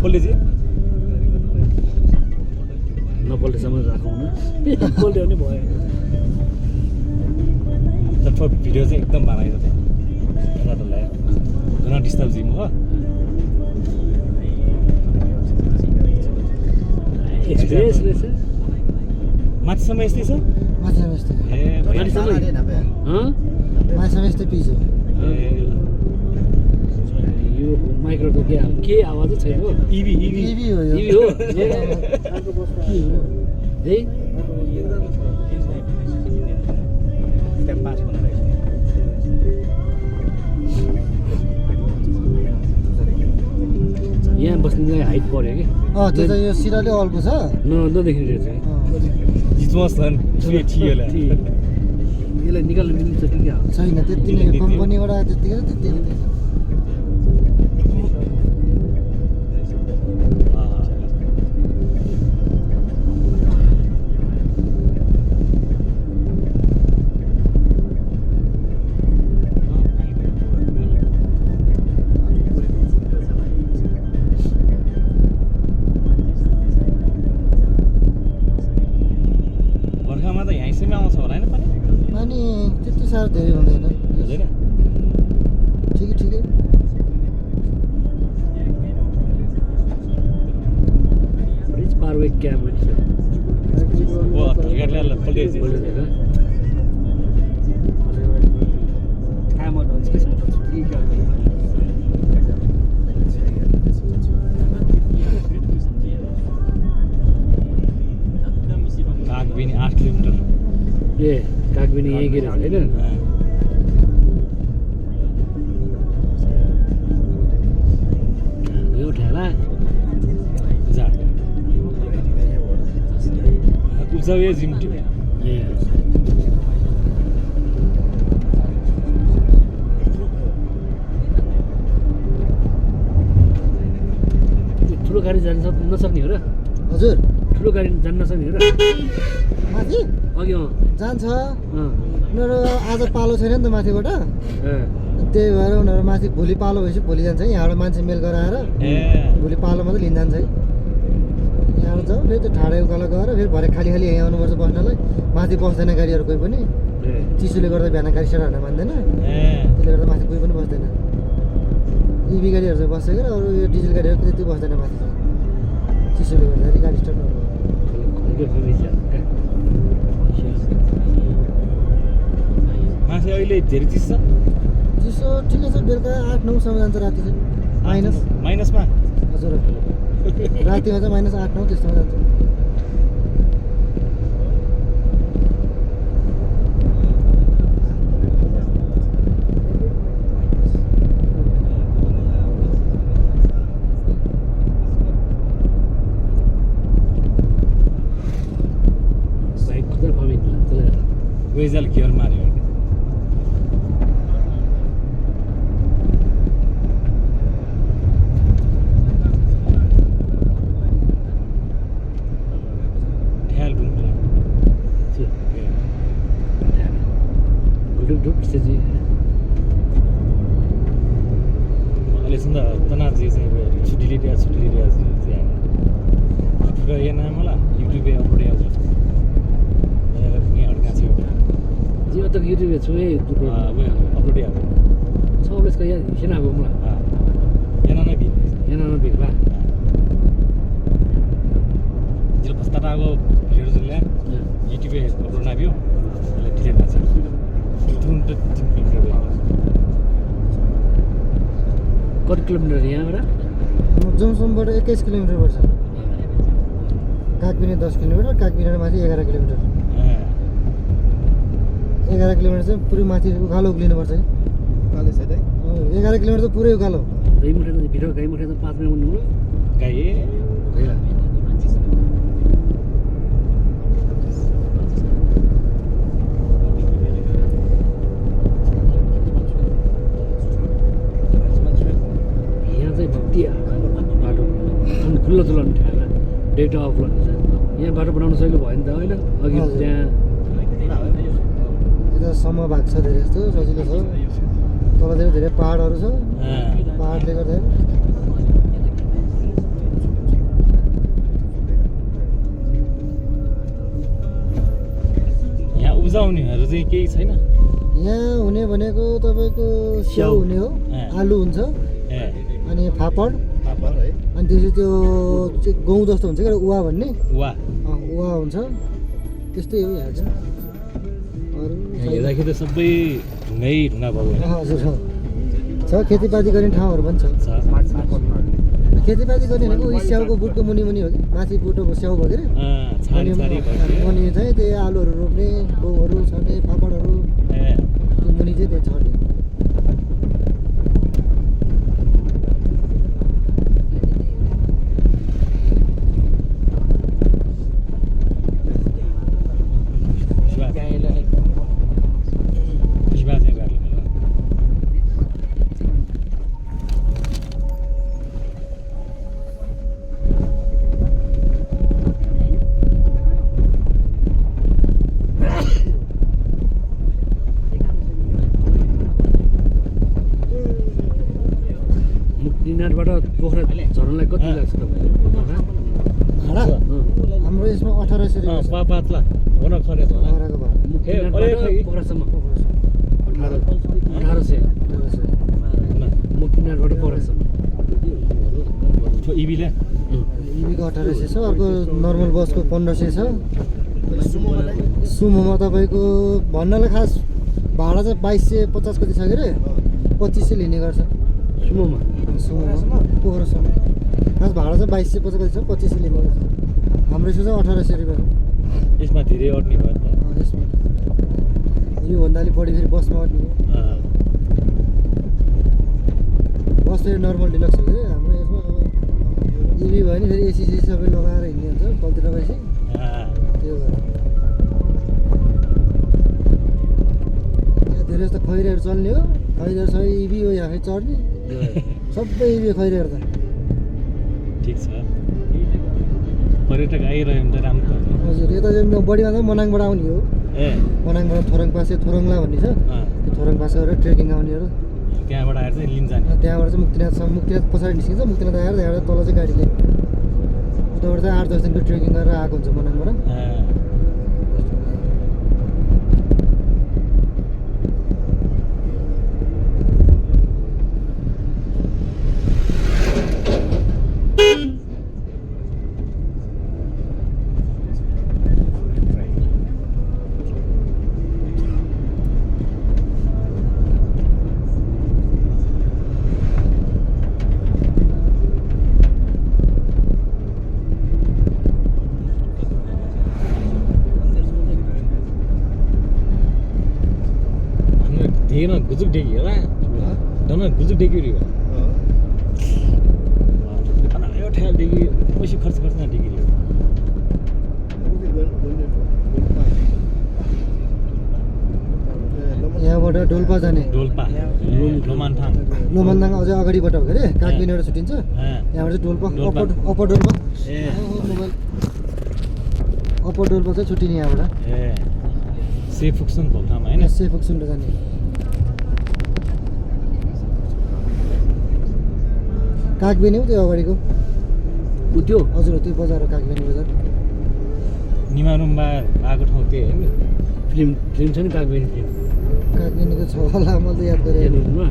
नपल्टे चाहिँ नपल्टेसम्म राखौँ न पल्ट्यो भने भयो तर भिडियो चाहिँ एकदम बनाइछ त्यहाँ डल्लै डोन्ट डिस्टर्ब जिम हो एक्सपिरियन्स रहेछ माथिसम्म यस्तै छ माथिसम्म यस्तै ए माथिसम्म माथिसम्म यस्तै पिस हो यो माइक्रो त के आवाजै छैन हो इभी इभी हो यो टिभी हो है स्टेप 5 बनाइरहेको यहाँ बस्नेलाई हाइट पर्यो कि त्यो चाहिँ यो सिराले अल्को छ नदेखिरहेको छ जित्नुहोस् न ठियोला यसलाई निकाल्नु मिल्छ कि क्या छैन त्यति नै कम्पनीबाट त्यतिकै त्यति बर्खामा त यहीँसम्म आउँछ होला होइन पानी पानी त्यति साह्रो धेरै हुँदैन हुँदैन ठिकै ठिकै रिच पारवे क्याब रहेछ ओ गाडीले पल्टेछ कागबिनी 8 किलोमिटर ए कागबिनी यहीँ गिरेछ होइन यो ठेला उचाउ जिम ए ठुलो गाडी जान नसक्ने हो र हजुर ठुलो गाडी जान नसक्ने हो र माथि अघि जान्छ उनीहरू आज पालो छैन नि त माथिबाट त्यही भएर उनीहरू माथि भोलि पालो भएपछि भोलि जान्छ यहाँबाट मान्छे मेल गराएर भोलि पालो मात्रै लिन जान्छ है यहाँबाट जाऊ फेरि त्यो ठाडै उकालो गएर फेरि भरे खाली खाली यहीँ आउनुपर्छ बस्नलाई माथि बस्दैन गाडीहरू कोही पनि चिसोले गर्दा बिहान गाडी सेट हाल्न मान्दैन त्यसले गर्दा माथि कोही पनि बस्दैन इभी गाडीहरू चाहिँ बस्छ क्या अरू यो डिजल गाडीहरू त्यति बस्दैन माथि चाहिँ चिसोले गर्दाखेरि गाडी स्टार्ट नभयो माथि अहिले धेरै चिसो छ चिसो ठिकै छ बेलुका 8-9सम्म जान्छ राति चाहिँ माइनसमा हजुर रातिमा चाहिँ -8-9 त्यस्तोमा जान्छ बाइक खुदा पामिन त्यसलाई वेजल गियर मार्यो अहिलेसम्म त तनाजी चाहिँ छुट्टी लिइदिया ठुलो यो नाम होला युट्युबे अपलोड आउँछ यहाँ अड्का थियो जी अत युट्युब छु है अपलोड आउँछ सबैको यहाँ हिसेन अब मलाई यहाँ नबी यहाँ नबिग्ला जिल्ला बस्ताटाको भिडियो जुनले युट्युबे अपलोड नाब्यो त्यसले डिलिट भएको छ तुरन्त 3 किलोमिटर भयो कति किलोमिटर यहाँबाट जमसमबाट 21 किलोमिटर पर्छ कागबिनी 10 किलोमिटर कागबिनी माथि 11 किलोमिटर 11 किलोमिटर चाहिँ पुरै माथि उकालो उक्लिनुपर्छ कि उकालो साइड है 11 किलोमिटर त पुरै उकालो गाई मुठा त भित्र गाई मुठा त 5 मिनट मुन्नु गाई बाटो खुल्लो चुलो ठेला डेट अफ हुन्छ यहाँ बाटो बनाउन सजिलो भयो नि त होइन अघि त्यहाँ यता सम्म भाग छ धेरै जस्तो सजिलो छ तलतिर धेरै पाहाडहरू छ पाहाडले गर्दाखेरि उब्जाउनेहरू चाहिँ केही छैन यहाँ हुने भनेको तपाईँको स्याउ हुने हो आलु हुन्छ ए अनि फापड पापर है अनि त्यसपछि त्यो चाहिँ गहुँ जस्तो हुन्छ क्या उवा भन्ने वा उवा हुन्छ त्यस्तै हो यहाँ चाहिँ अरू यहाँ हेर्दाखेरि त सबै ढुङ्गै ढुङ्गा भएको होइन हजुर छ खेतीपाती गर्ने ठाउँहरू पनि छ खेतीपाती गर्ने भनेको उयो स्याउको बुटको मुनि मुनि हो कि माथि बुटो स्याउ भयो के छारी छारी अरे मुनि चाहिँ त्यही आलुहरू रोप्ने गहुँहरू छर्ने फापडहरू ए त्यो मुनि चाहिँ त्यो छर्ने मुक्तिनाथबाट पोखरा झर्नलाई कति लाग्छ तपाईँको भाडा हाम्रो यसमा 1800 रुपियाँ छ पातला हुन खरेछ होला भाडाको भाडा मुक्तिनाथबाट पोखरासम्म 1800 मुक्तिनाथबाट पोखरासम्म इबीले इबीको 1800 छ अर्को नर्मल बसको 1500 छ सुमोमा तपाईँको भन्नलाई खास भाडा चाहिँ 2250 कति छ के अरे 2500 लिने गर्छ सुमोमा सुमोमा पोखरासम्म खास भाडा चाहिँ 2250 कति छ 2500 लिने गर्छ हाम्रो यसो चाहिँ 1800 रुपियाँ यसमा धेरै अट्ने भयो नि त यसमा योभन्दा अलिक बढी फेरि बसमा अट्ने हो बस फेरि नर्मल डिलक्स हो कि हाम्रो यसमा अब इभी भयो नि फेरि एसी सबै लगाएर हिँड्ने हुन्छ कति पैसा त्यो भएर यहाँ धेरै जस्तो खैरेहरू चल्ने हो खैरेहरू सबै इभी हो यहाँ फेरि चढ्ने सबै इभी खैरेहरू त ठिक छ पर्यटक आइरह्यो भने त राम्रो हो हजुर यता चाहिँ बढी मात्रै मनाङबाट आउने हो ए मनाङबाट थोरङ पासे थोरङला भन्ने छ त्यो थोरङ पास गरेर ट्रेकिङ आउनेहरू त्यहाँबाट आएर चाहिँ लिन जाने त्यहाँबाट चाहिँ मुक्तिनाथसम्म मुक्तिनाथ पछाडि निस्किन्छ मुक्तिनाथ आएर त्यहाँबाट तल चाहिँ गाडीले उताबाट चाहिँ 8-10 दिनको ट्रेकिङ गरेर आएको हुन्छ मनाङबाट Dia nak guzuk degi lah, dah nak guzuk degi riba. Anak ayat hal degi, masih khars nak degi riba. यहाँबाट डोल्पा जाने डोल्पा लोमानथाङ लोमानथाङ अझै अगाडिबाट हो के अरे कागबिनबाट छुट्टिन्छ त्यहाँबाट चाहिँ Dolpa upper Dolpa mobile upper Dolpa चाहिँ छुट्टिने यहाँबाट ए सेफुक्सन भोल्टामा हैन सेफुक्सुन्ड जाने कागबिनी हो त्यो अगाडिको त्यो हजुर त्यो बजार हो कागबिनी बजार निमारुम्बा आएको ठाउँ त्यही हो नि फिल्म छ नि कागबेनी फिल्म कागबिनीको छ होला मैले त याद गरेँ हेर्नुमा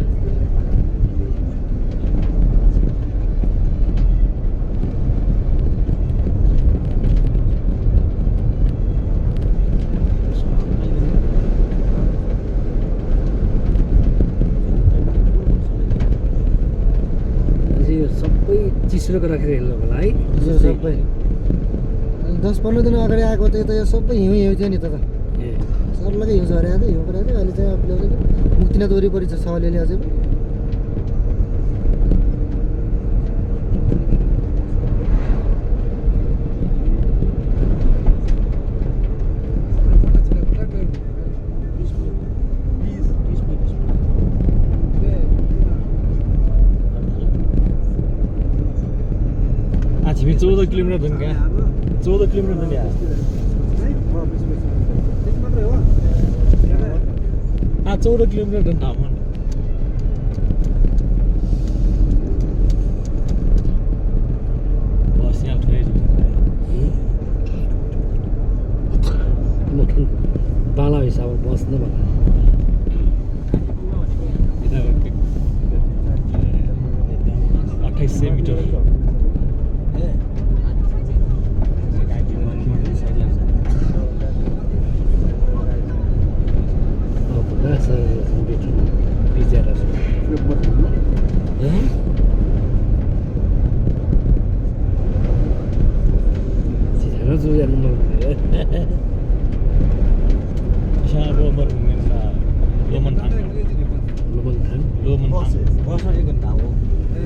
सबै चिसोको राखेर हेर्नु होला है हजुर सबै 10-15 दिन अगाडि आएको त यो सबै हिउँ थियो नि त सर्लकै हिउँ झरेको थियो हिउँ परेको थियो अहिले चाहिँ अब मुक्तिनाथ वरिपरि छ अलिअलि अझै पनि हामी 14 किलोमिटर दिन क्या 14 किलोमिटर दिन यहाँ 14 किलोमिटर दिन ठाउँमा बस यहाँ बाला हिसाब सुन्नु भएन 2800 metre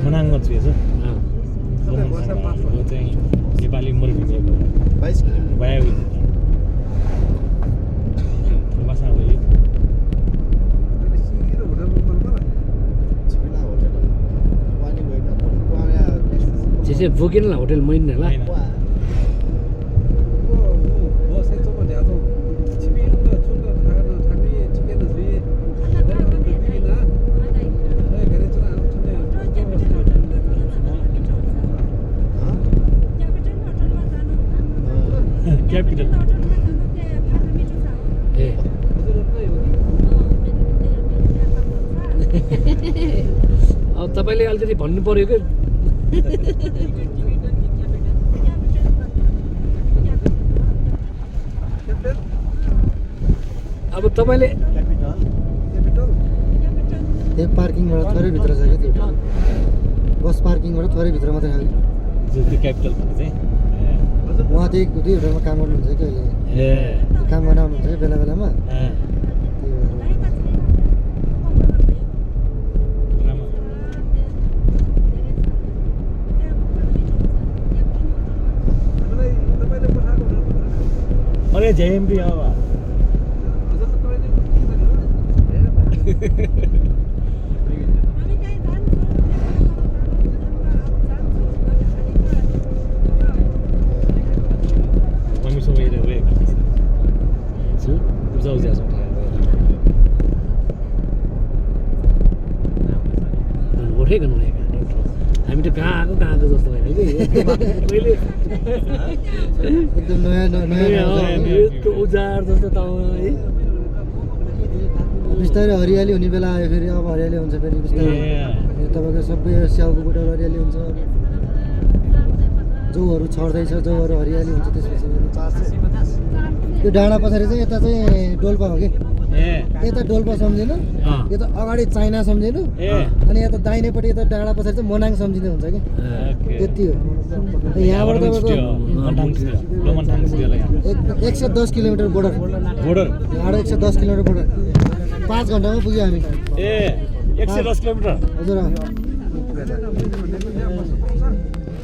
Menang nggak sih itu? Itu yang di Bali murni itu. Bayar itu. Masa lagi? Jadi bukan lah hotel main lah. Capital. अब तपाईँले अलिकति भन्नु पर्यो कि अब तपाईँले त्यो पार्किङबाट थोरै भित्र छ कि त्यो बस पार्किङबाट थोरै भित्र मात्रै खालि Jadi capital mana sih? उहाँ त्यही दुई होटलमा काम गर्नुहुन्छ कि अहिले काम गर्न आउनुहुन्छ कि बेला बेलामा अरे JMP अब हामी सबै हेरेर जाऊ जाऊ उठेको नउठेको हामी त कहाँ आएको जस्तो भयो कि कहिले एकदम नयाँ नयाँ उजार जस्तो त है बिस्तारै हरियाली हुने बेला आयो फेरि अब हरियाली हुन्छ फेरि बिस्तारै तपाईँको सबै स्याउको बुटहरू हरियाली हुन्छ जौहरू छर्दैछ जौहरू हरियाली हुन्छ त्यसपछि त्यो डाँडा पछाडि चाहिँ यता चाहिँ डोल्पा हो कि यता डोल्पा सम्झिनु यता अगाडि चाइना सम्झिनु अनि यता दाहिनेपट्टि यता डाँडा पछाडि चाहिँ मोनाङ सम्झिँदै हुन्छ कि त्यति हो यहाँबाट तपाईँको 110 किलोमिटर बोर्डर यहाँबाट 110 किलोमिटर बोर्डर 5 घन्टामा पुग्यो हामी 110 किलोमिटर हजुर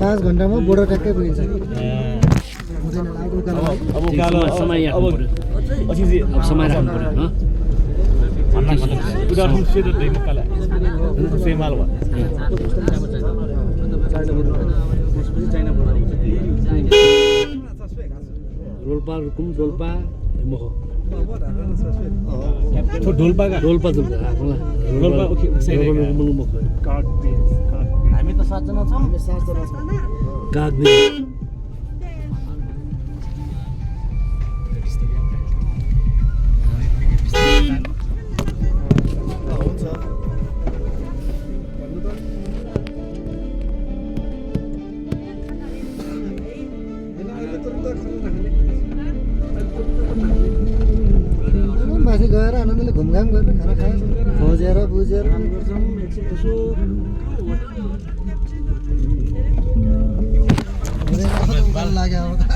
5 घन्टामा बोर्डर ट्याक्कै पुगिन्छ अब उकालो समय अब पछि अब समय राख्नु पर्यो उधार सिधै दै मुकाला सेमाल भयो रोल्पा रुकुम डोल्पा मखो ढोल्पा डोल्पा ढोल्पा हामी त 7 जना छौँ 7 जना छौँ कागबी माथि गएर आनन्दले घुमघाम गरेर खाना खायो खोजेर बुझेर लाग्यो अब